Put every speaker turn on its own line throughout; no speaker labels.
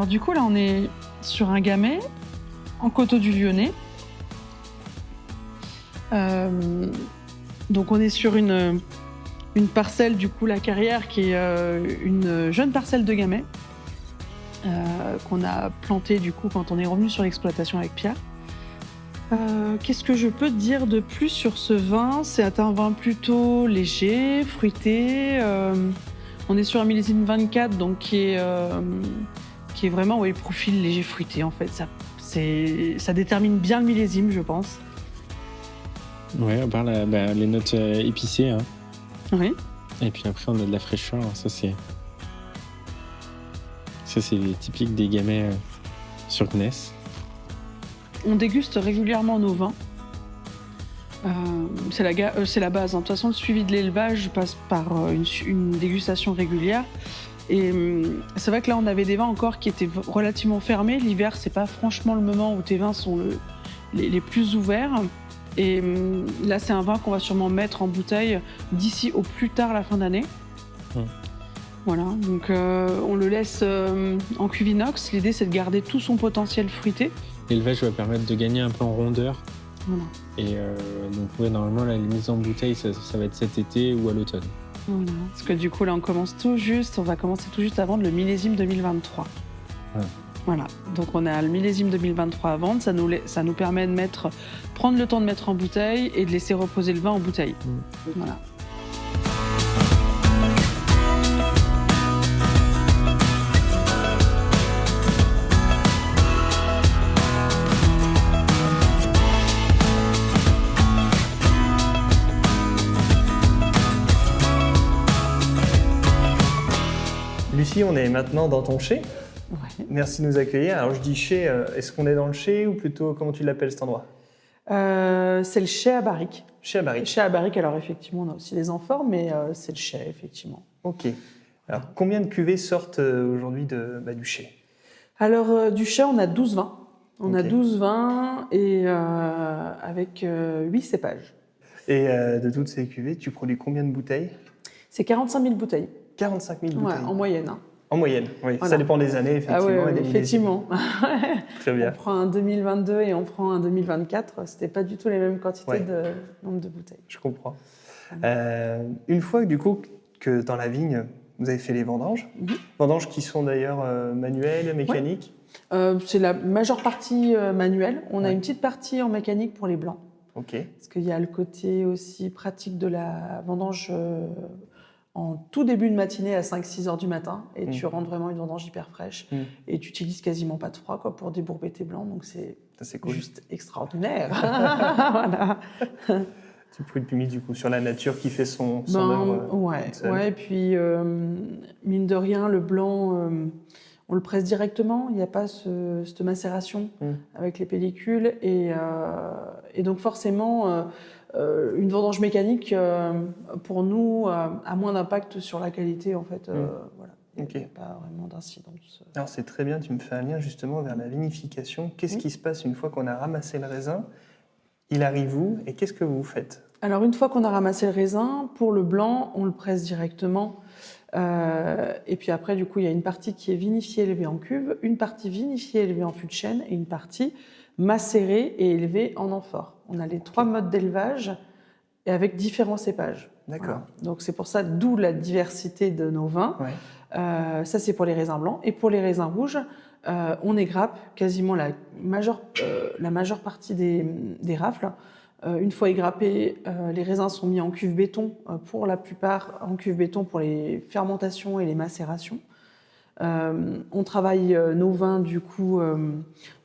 du coup, là, on est sur un gamay en coteaux du Lyonnais. Donc, on est sur une parcelle, du coup, la carrière, qui est une jeune parcelle de gamay qu'on a plantée, du coup, quand on est revenu sur l'exploitation avec Pierre. Qu'est-ce que je peux te dire de plus sur ce vin? C'est un vin plutôt léger, fruité. On est sur un millésime 24, donc qui est vraiment profil léger fruité en fait. Ça détermine bien le millésime, je pense.
Ouais, à part les notes épicées. Hein.
Oui.
Et puis après, on a de la fraîcheur. Ça, c'est typique des gamets sur Gneiss.
On déguste régulièrement nos vins. C'est la base. De toute façon, le suivi de l'élevage passe par une dégustation régulière. Et c'est vrai que là, on avait des vins encore qui étaient relativement fermés. L'hiver, c'est pas franchement le moment où tes vins sont les plus ouverts. Et là, c'est un vin qu'on va sûrement mettre en bouteille d'ici au plus tard la fin d'année. Voilà, donc on le laisse en cuve inox. L'idée, c'est de garder tout son potentiel fruité.
L'élevage va permettre de gagner un peu en rondeur.
Voilà.
Et donc, normalement, la mise en bouteille, ça va être cet été ou à l'automne.
Voilà. Parce que du coup, là, on va commencer tout juste à vendre le millésime 2023.
Ouais.
Voilà, donc on a le millésime 2023 à vendre. Ça nous permet de prendre le temps de mettre en bouteille et de laisser reposer le vin en bouteille. Voilà.
Lucie, on est maintenant dans ton chai.
Ouais.
Merci de nous accueillir. Alors je dis chai, est-ce qu'on est dans le chai ou plutôt comment tu l'appelles cet endroit?
C'est le chai à barrique.
Chai à barrique.
Chai à barrique, alors effectivement, on a aussi les amphores, mais c'est le chai, effectivement.
Ok. Alors combien de cuvées sortent aujourd'hui du chai?
Alors du chai, on a 12 vins. On a
Ok.
12 vins et avec 8 cépages.
Et de toutes ces cuvées, tu produis combien de bouteilles?
C'est 45 000 bouteilles.
45 000 bouteilles.
Ouais, en moyenne. Hein.
En moyenne, oui.
Voilà.
Ça dépend des années, effectivement.
Ah
et des
effectivement.
Très bien.
On prend un 2022 et on prend un 2024. C'était pas du tout les mêmes quantités de nombre de bouteilles.
Je comprends. Une fois du coup que dans la vigne, vous avez fait les vendanges, vendanges qui sont d'ailleurs manuelles, mécaniques.
C'est la majeure partie manuelle. On a une petite partie en mécanique pour les blancs.
Ok.
Parce qu'il y a le côté aussi pratique de la vendange en tout début de matinée à 5-6 heures du matin. Et tu rentres vraiment une vendange hyper fraîche. Et tu n'utilises quasiment pas de froid pour débourber tes blancs. Donc c'est
cool.
Juste extraordinaire. Voilà.
Tu peux te mettre du coup sur la nature qui fait son œuvre.
Ouais. Et puis, mine de rien, le blanc, on le presse directement. Il n'y a pas cette macération avec les pellicules. Et donc, forcément, une vendange mécanique, pour nous, a moins d'impact sur la qualité, en fait. Voilà. Il n'y a pas vraiment d'incidence.
Alors, c'est très bien. Tu me fais un lien justement vers la vinification. Qu'est-ce qui se passe une fois qu'on a ramassé le raisin? Il arrive où et qu'est-ce que vous faites?
Alors, une fois qu'on a ramassé le raisin, pour le blanc, on le presse directement. Et puis après, du coup, il y a une partie qui est vinifiée, élevée en cuve, une partie vinifiée, élevée en fût de chêne et une partie macérée et élevée en amphore. On a les trois modes d'élevage et avec différents cépages.
D'accord.
Voilà. Donc, c'est pour ça, d'où la diversité de nos vins. Ouais. Ça, c'est pour les raisins blancs. Et pour les raisins rouges, on égrappe quasiment la majeure partie des rafles. Une fois égrappés, les raisins sont mis en cuve béton, pour la plupart en cuve béton pour les fermentations et les macérations. On travaille nos vins du coup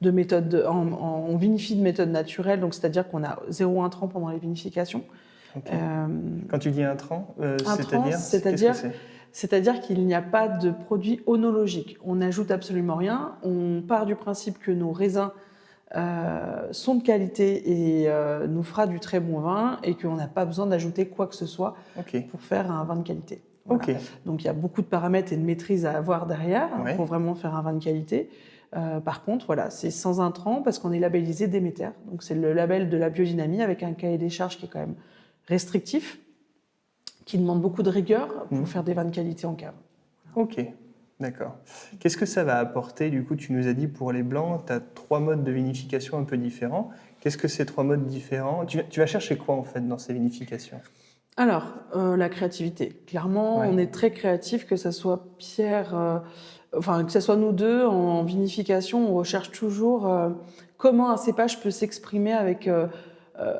de méthode, on vinifie de méthode naturelle, donc c'est-à-dire qu'on a 0 intrant pendant les vinifications.
Okay. Quand tu dis intrant,
c'est-à-dire qu'il n'y a pas de produit onologique. On n'ajoute absolument rien. On part du principe que nos raisins sont de qualité et nous fera du très bon vin et qu'on n'a pas besoin d'ajouter quoi que ce soit pour faire un vin de qualité. Voilà. Donc il y a beaucoup de paramètres et de maîtrise à avoir derrière pour vraiment faire un vin de qualité. Par contre, voilà, c'est sans intrants parce qu'on est labellisé Déméter. Donc c'est le label de la biodynamie avec un cahier des charges qui est quand même restrictif, qui demande beaucoup de rigueur pour faire des vins de qualité en cave.
Ok, D'accord. Qu'est-ce que ça va apporter? Du coup, tu nous as dit pour les blancs, tu as 3 modes de vinification un peu différents. Qu'est-ce que ces 3 modes différents? Tu vas chercher quoi en fait dans ces vinifications?
Alors, la créativité. Clairement,
Ouais.
on est très créatif, que ça soit Pierre, enfin, que ce soit nous deux en vinification, on recherche toujours comment un cépage peut s'exprimer avec.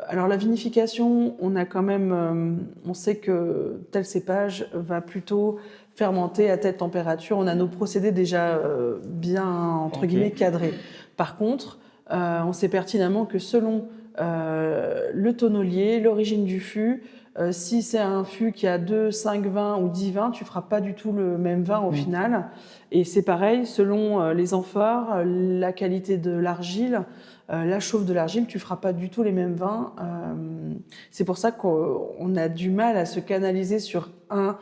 Alors, la vinification, on a quand même, on sait que tel cépage va plutôt fermenter à telle température. On a nos procédés déjà bien, entre guillemets, cadrés. Par contre, on sait pertinemment que selon le tonnelier, l'origine du fût, si c'est un fût qui a 2, 5 vins ou 10 vins, tu ne feras pas du tout le même vin au final. Et c'est pareil, selon les amphores, la qualité de l'argile, la chauffe de l'argile, tu ne feras pas du tout les mêmes vins. C'est pour ça qu'on a du mal à se canaliser sur un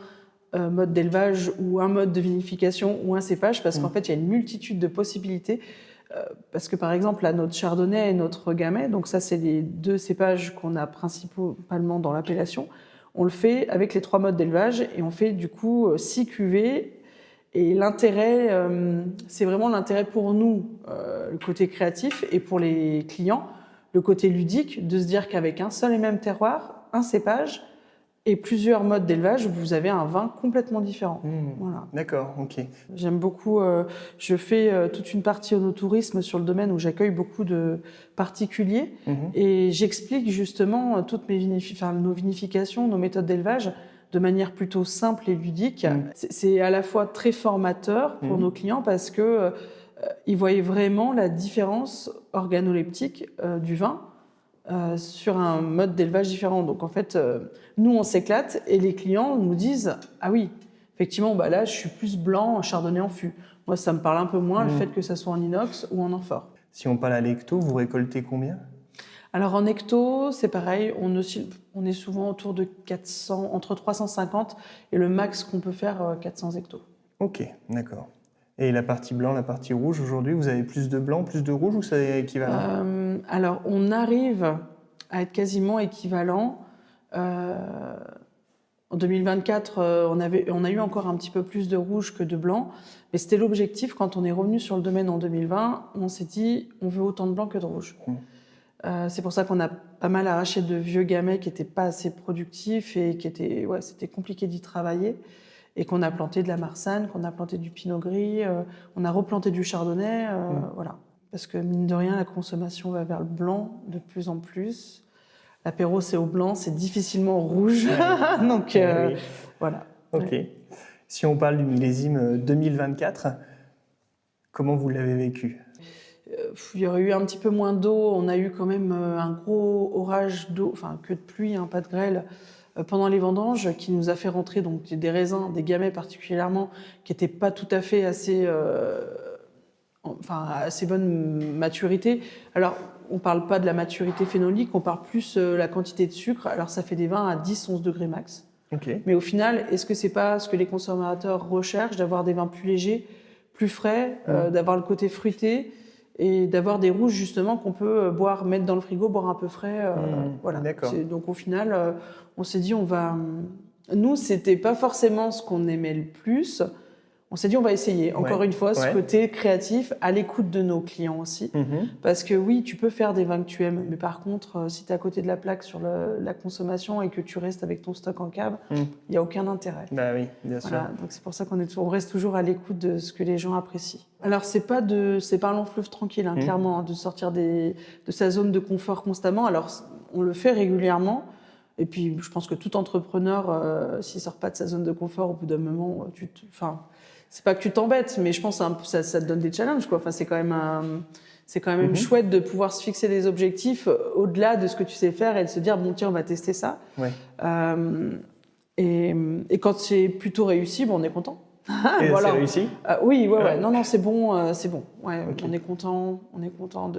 mode d'élevage ou un mode de vinification ou un cépage, parce qu'en fait, il y a une multitude de possibilités. Parce que par exemple, là, notre chardonnay et notre gamay, donc ça, c'est les 2 cépages qu'on a principalement dans l'appellation. On le fait avec les 3 modes d'élevage et on fait du coup 6 cuvées. Et l'intérêt, c'est vraiment l'intérêt pour nous, le côté créatif, et pour les clients, le côté ludique, de se dire qu'avec un seul et même terroir, un cépage et plusieurs modes d'élevage, vous avez un vin complètement différent. Voilà.
D'accord, ok.
J'aime beaucoup, je fais toute une partie onotourisme sur le domaine où j'accueille beaucoup de particuliers et j'explique justement toutes nos vinifications, nos méthodes d'élevage de manière plutôt simple et ludique. C'est à la fois très formateur pour nos clients parce que ils voyaient vraiment la différence organoleptique du vin sur un mode d'élevage différent. Donc en fait, nous on s'éclate et les clients nous disent « Ah oui, effectivement, bah là, je suis plus blanc en chardonnay en fût. Moi, ça me parle un peu moins le fait que ça soit en inox ou en amphore. »
Si on parle à l'hecto, vous récoltez combien?
Alors en hecto, c'est pareil, on est souvent autour de 400, entre 350 et le max qu'on peut faire 400 hectos.
Ok, d'accord. Et la partie blanc, la partie rouge, aujourd'hui, vous avez plus de blanc, plus de rouge ou c'est équivalent?
Alors on arrive à être quasiment équivalent. En 2024, on a eu encore un petit peu plus de rouge que de blanc, mais c'était l'objectif. Quand on est revenu sur le domaine en 2020, on s'est dit on veut autant de blanc que de rouge. C'est pour ça qu'on a pas mal arraché de vieux gamay qui n'étaient pas assez productifs et c'était compliqué d'y travailler, et qu'on a planté de la marsanne, qu'on a planté du pinot gris, on a replanté du chardonnay, voilà. Parce que mine de rien, la consommation va vers le blanc de plus en plus. L'apéro, c'est au blanc, c'est difficilement au rouge. Donc, voilà.
Ok. Si on parle du millésime 2024, comment vous l'avez vécu?
Il y aurait eu un petit peu moins d'eau. On a eu quand même un gros orage d'eau, enfin que de pluie, hein, pas de grêle, pendant les vendanges, qui nous a fait rentrer donc des raisins, des gamets particulièrement, qui n'étaient pas tout à fait assez bonne maturité. Alors, on ne parle pas de la maturité phénolique, on parle plus de la quantité de sucre. Alors, ça fait des vins à 10-11 degrés max.
Okay.
Mais au final, est-ce que c'est pas ce que les consommateurs recherchent, d'avoir des vins plus légers, plus frais, d'avoir le côté fruité et d'avoir des rouges justement qu'on peut boire, mettre dans le frigo, boire un peu frais. Voilà. Donc au final, on s'est dit nous, c'était pas forcément ce qu'on aimait le plus. On s'est dit on va essayer. Encore une fois, ce côté créatif, à l'écoute de nos clients aussi. Parce que oui, tu peux faire des vins que tu aimes, mais par contre, si tu es à côté de la plaque sur la consommation et que tu restes avec ton stock en cave, il n'y a aucun intérêt.
Bah oui, bien sûr.
Donc c'est pour ça qu'on reste toujours à l'écoute de ce que les gens apprécient. Alors c'est pas un long fleuve tranquille, hein, clairement, de sortir de sa zone de confort constamment. Alors on le fait régulièrement. Et puis je pense que tout entrepreneur, s'il sort pas de sa zone de confort, au bout d'un moment, c'est pas que tu t'embêtes, mais je pense que ça te donne des challenges, quoi. Enfin, c'est quand même chouette de pouvoir se fixer des objectifs au-delà de ce que tu sais faire et de se dire bon tiens, on va tester ça. Et quand c'est plutôt réussi, on est content.
Et voilà. C'est réussi?
Oui, ouais. Non, c'est bon, c'est bon. Ouais, okay. On est content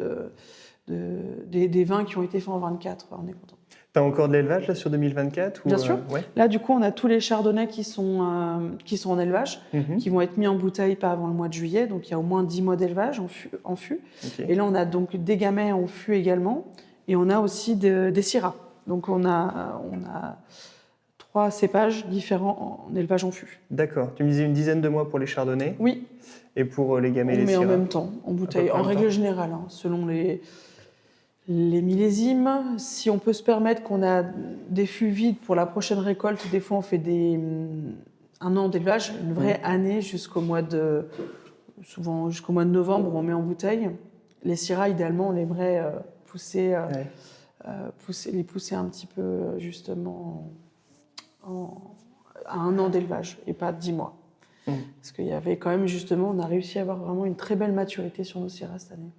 des vins qui ont été faits en 24. On est content.
T'as encore de l'élevage là sur 2024 ou
Bien sûr. Là, du coup, on a tous les chardonnays qui sont en élevage, qui vont être mis en bouteille pas avant le mois de juillet. Donc, il y a au moins 10 mois d'élevage en fût. Okay. Et là, on a donc des gamay en fût également. Et on a aussi des syrahs. Donc, on a 3 cépages différents en élevage en fût.
D'accord. Tu me disais une dizaine de mois pour les chardonnays.
Oui,
Et pour les gamay et les
mais en
syrah.
même temps, en bouteille,
peu près en
en
même
règle
temps.
générale, selon les millésimes. Si on peut se permettre qu'on a des fûts vides pour la prochaine récolte, des fois on fait un an d'élevage, une vraie année souvent jusqu'au mois de novembre, on met en bouteille. Les syrah, idéalement, on aimerait pousser un petit peu justement à un an d'élevage et pas 10 mois. Parce qu'il y avait quand même justement, on a réussi à avoir vraiment une très belle maturité sur nos syrahs cette année,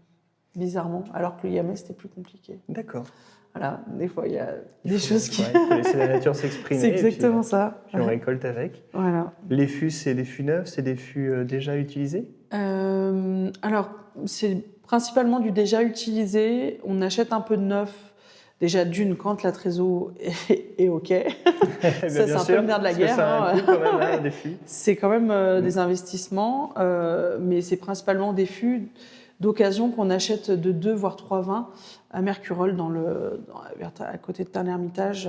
bizarrement, alors que le gamay c'était plus compliqué.
D'accord.
Voilà, des fois il y a des choses qui...
Ouais, il faut laisser la nature s'exprimer.
C'est exactement
et puis,
ça.
Puis on récolte avec.
Voilà.
Les fûts, c'est des fûts neufs, c'est des fûts déjà utilisés?
Alors, c'est principalement du déjà utilisé. On achète un peu de neuf. Déjà, d'une, quand la trésor est OK. Ça, c'est un peu le nerf de la guerre.
Ça a un coût quand même, des fûts.
C'est quand même des investissements, mais c'est principalement des fûts d'occasion qu'on achète de 2 voire 3 vins à Mercurol, à côté de Tain-l'Hermitage,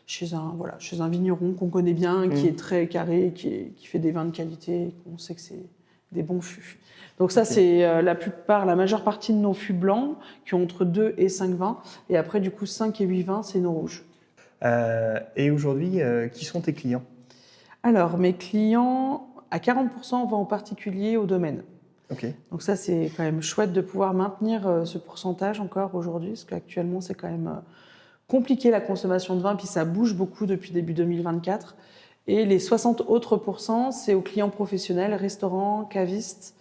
chez un vigneron qu'on connaît bien, qui est très carré, qui fait des vins de qualité, on sait que c'est des bons fûts. Donc ça, c'est la majeure partie de nos fûts blancs, qui ont entre 2 et 5 vins. Et après, du coup, 5 et 8 vins, c'est nos rouges.
Et aujourd'hui, qui sont tes clients?
Alors, mes clients, à 40%, vont en particulier au domaine.
Okay.
Donc ça, c'est quand même chouette de pouvoir maintenir ce pourcentage encore aujourd'hui, parce qu'actuellement, c'est quand même compliqué la consommation de vin, puis ça bouge beaucoup depuis début 2024. Et les 60 autres %, c'est aux clients professionnels, restaurants, cavistes,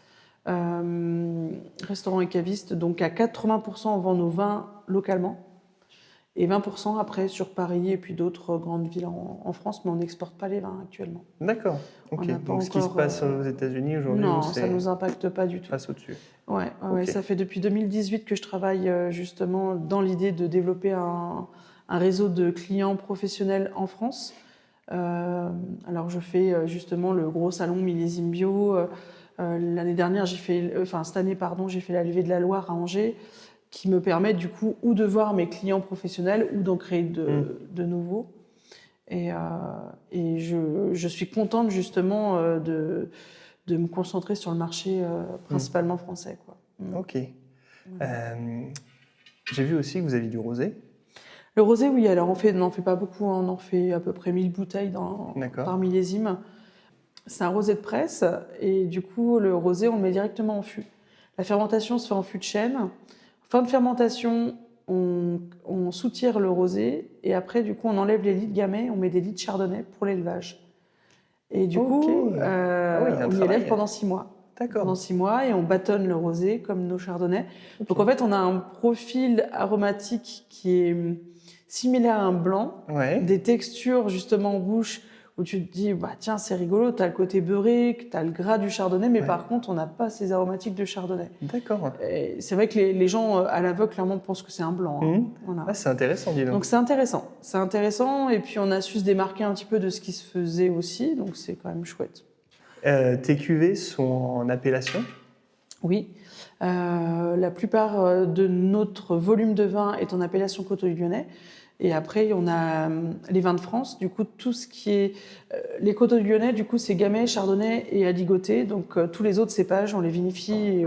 restaurants et cavistes. Donc à 80%, on vend nos vins localement et 20% après sur Paris et puis d'autres grandes villes en France, mais on n'exporte pas les vins actuellement.
D'accord. Ok. Donc ce qui se passe aux États-Unis aujourd'hui,
non, ça nous impacte pas du tout.
Passe au-dessus.
Ouais, ça fait depuis 2018 que je travaille justement dans l'idée de développer un réseau de clients professionnels en France. Alors je fais justement le gros salon millésime bio. L'année dernière, cette année, j'ai fait la levée de la Loire à Angers, qui me permet du coup ou de voir mes clients professionnels ou d'en créer de nouveaux. Et je suis contente justement de me concentrer sur le marché principalement français, quoi.
Ok. J'ai vu aussi que vous aviez du rosé.
Le rosé, oui. Alors on n'en fait pas beaucoup, on en fait à peu près 1000 bouteilles par millésime. C'est un rosé de presse et du coup le rosé on le met directement en fût. La fermentation se fait en fût de chêne. Fin de fermentation, on soutire le rosé et après du coup on enlève les lits de gamay, on met des lits de chardonnay pour l'élevage. Et du coup on y élève pendant 6 mois.
D'accord.
Pendant 6 mois et on bâtonne le rosé comme nos chardonnays. Okay. Donc en fait on a un profil aromatique qui est similaire à un blanc, des textures justement en bouche où tu te dis, tiens, c'est rigolo, tu as le côté beurré, tu as le gras du chardonnay, mais par contre, on n'a pas ces aromatiques de chardonnay.
D'accord.
Et c'est vrai que les gens, à l'aveugle, clairement, pensent que c'est un blanc.
Voilà. C'est intéressant, dis donc.
Donc c'est intéressant. C'est intéressant, et puis on a su se démarquer un petit peu de ce qui se faisait aussi, donc c'est quand même chouette.
Tes cuvées sont en appellation?
Oui. La plupart de notre volume de vin est en appellation Coteaux-du-Lyonnais. Et après, on a les vins de France. Du coup, tout ce qui est... les Coteaux-du-Lyonnais, du coup, c'est gamay, chardonnay et aligoté. Donc, tous les autres cépages, on les vinifie et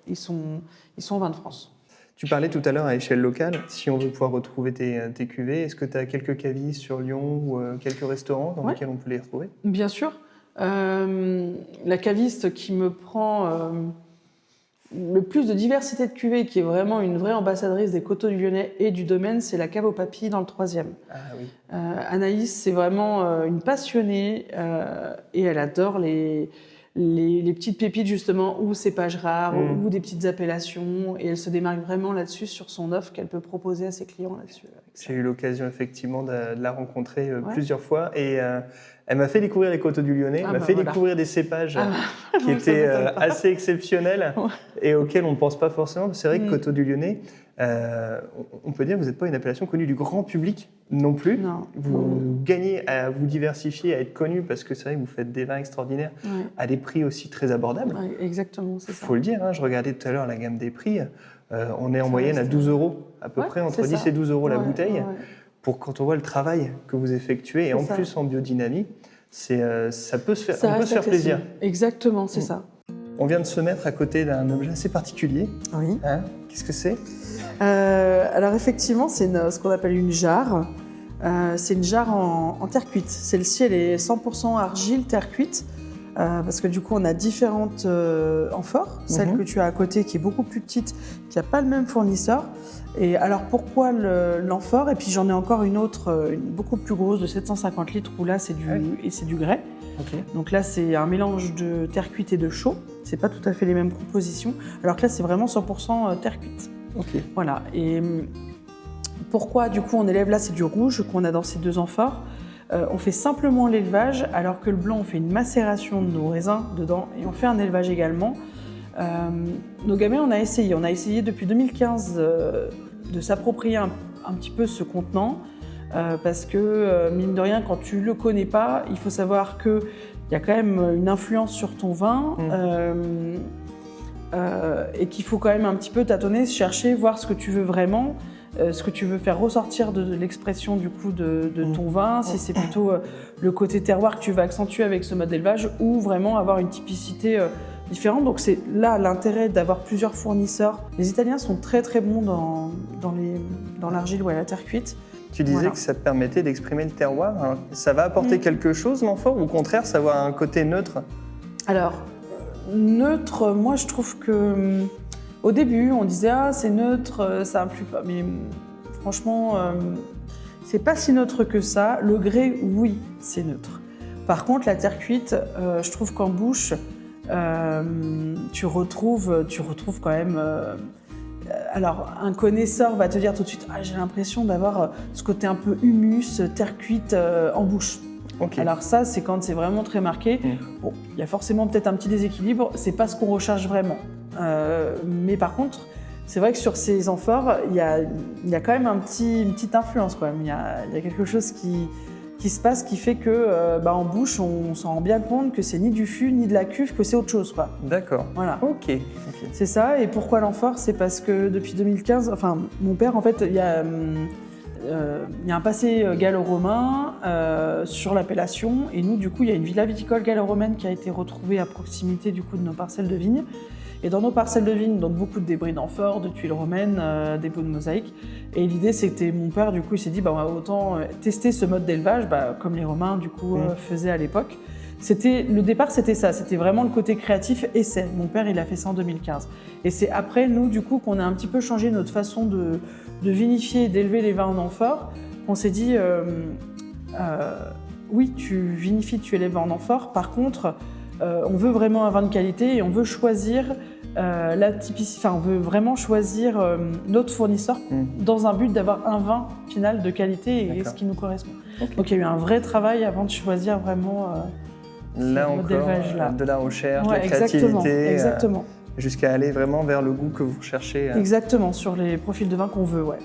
ils sont vins de France.
Tu parlais tout à l'heure à échelle locale. Si on veut pouvoir retrouver tes cuvées, est-ce que tu as quelques cavistes sur Lyon ou quelques restaurants dans lesquels on peut les retrouver?
Bien sûr. La caviste qui me prend... le plus de diversité de cuvées, qui est vraiment une vraie ambassadrice des Coteaux-du-Lyonnais et du domaine, c'est la cave aux papilles dans le 3e.
Ah oui.
Anaïs, c'est vraiment une passionnée et elle adore les petites pépites justement ou cépages rares ou des petites appellations et elle se démarque vraiment là-dessus sur son offre qu'elle peut proposer à ses clients là-dessus.
J'ai eu l'occasion effectivement de la rencontrer plusieurs fois et elle m'a fait découvrir les Coteaux-du-Lyonnais, m'a fait découvrir des cépages qui étaient assez exceptionnels et auxquels on ne pense pas forcément. C'est vrai que Coteaux-du-Lyonnais, on peut dire que vous n'êtes pas une appellation connue du grand public non plus.
Non.
Vous gagnez à vous diversifier, à être connu parce que c'est vrai que vous faites des vins extraordinaires à des prix aussi très abordables.
Ouais, exactement, c'est ça.
Il faut le dire, je regardais tout à l'heure la gamme des prix. On est en moyenne à 12 € à peu près, entre 10 et 12 € la bouteille. quand on voit le travail que vous effectuez, et en plus en biodynamie, ça peut se faire, on peut se faire plaisir.
Exactement, c'est ça.
On vient de se mettre à côté d'un objet assez particulier.
Oui.
Hein, qu'est-ce que c'est?
Alors effectivement, c'est ce qu'on appelle une jarre. C'est une jarre en terre cuite. Celle-ci, elle est 100% argile, terre cuite. Parce que du coup, on a différentes amphores. Celle que tu as à côté, qui est beaucoup plus petite, qui n'a pas le même fournisseur. Et alors, pourquoi l'amphore? Et puis, j'en ai encore une autre, beaucoup plus grosse, de 750 litres, où là, c'est du grès. Okay. Donc là, c'est un mélange de terre cuite et de chaux. C'est pas tout à fait les mêmes compositions. Alors que là, c'est vraiment 100% terre cuite.
Okay.
Voilà. Et pourquoi, du coup, on élève là, c'est du rouge qu'on a dans ces deux amphores. On fait simplement l'élevage, alors que le blanc, on fait une macération de nos raisins dedans et on fait un élevage également. Nos gamins, on a essayé depuis 2015 de s'approprier un petit peu ce contenant parce que, mine de rien, quand tu ne le connais pas, il faut savoir qu'il y a quand même une influence sur ton vin et qu'il faut quand même un petit peu tâtonner, chercher, voir ce que tu veux vraiment. Ce que tu veux faire ressortir de l'expression du coup de ton vin, si c'est plutôt le côté terroir que tu vas accentuer avec ce mode d'élevage ou vraiment avoir une typicité différente. Donc c'est là l'intérêt d'avoir plusieurs fournisseurs. Les Italiens sont très très bons dans l'argile ou à la terre cuite.
Tu disais que ça te permettait d'exprimer le terroir. Alors, ça va apporter quelque chose, l'amphore, ou au contraire, ça va avoir un côté neutre?
Alors, neutre, moi je trouve que... Au début, on disait « Ah, c'est neutre, ça influe pas ». Mais franchement, c'est pas si neutre que ça. Le grès, oui, c'est neutre. Par contre, la terre cuite, je trouve qu'en bouche, tu retrouves quand même... alors, un connaisseur va te dire tout de suite « Ah, j'ai l'impression d'avoir ce côté un peu humus, terre cuite en bouche ». Okay. Alors ça, c'est quand c'est vraiment très marqué. Bon, il y a forcément peut-être un petit déséquilibre, c'est pas ce qu'on recherche vraiment. Mais par contre, c'est vrai que sur ces amphores, il y a quand même une petite influence quand même. Il y a quelque chose qui se passe qui fait que en bouche, on s'en rend bien compte que c'est ni du fût ni de la cuve, que c'est autre chose, quoi.
D'accord.
Voilà.
Ok.
C'est ça. Et pourquoi l'amphore? C'est parce que depuis 2015, enfin mon père, en fait, il y a un passé gallo-romain sur l'appellation, et nous, du coup, il y a une villa viticole gallo-romaine qui a été retrouvée à proximité du coup de nos parcelles de vignes. Et dans nos parcelles de vignes, donc beaucoup de débris d'amphores, de tuiles romaines, des pots de mosaïque. Et l'idée, c'était mon père, du coup, il s'est dit, autant tester ce mode d'élevage, comme les Romains, du coup, faisaient à l'époque. Le départ, c'était ça, c'était vraiment le côté créatif essai. Mon père, il a fait ça en 2015. Et c'est après, nous, du coup, qu'on a un petit peu changé notre façon de vinifier et d'élever les vins en amphore. On s'est dit, oui, tu vinifies, tu élèves en amphore. Par contre, on veut vraiment un vin de qualité et on veut choisir on veut vraiment choisir notre fournisseur dans un but d'avoir un vin final de qualité et ce qui nous correspond. Okay. Donc il y a eu un vrai travail avant de choisir vraiment
là encore de la recherche, de la créativité,
exactement.
Jusqu'à aller vraiment vers le goût que vous recherchez.
Exactement, sur les profils de vin qu'on veut, ouais.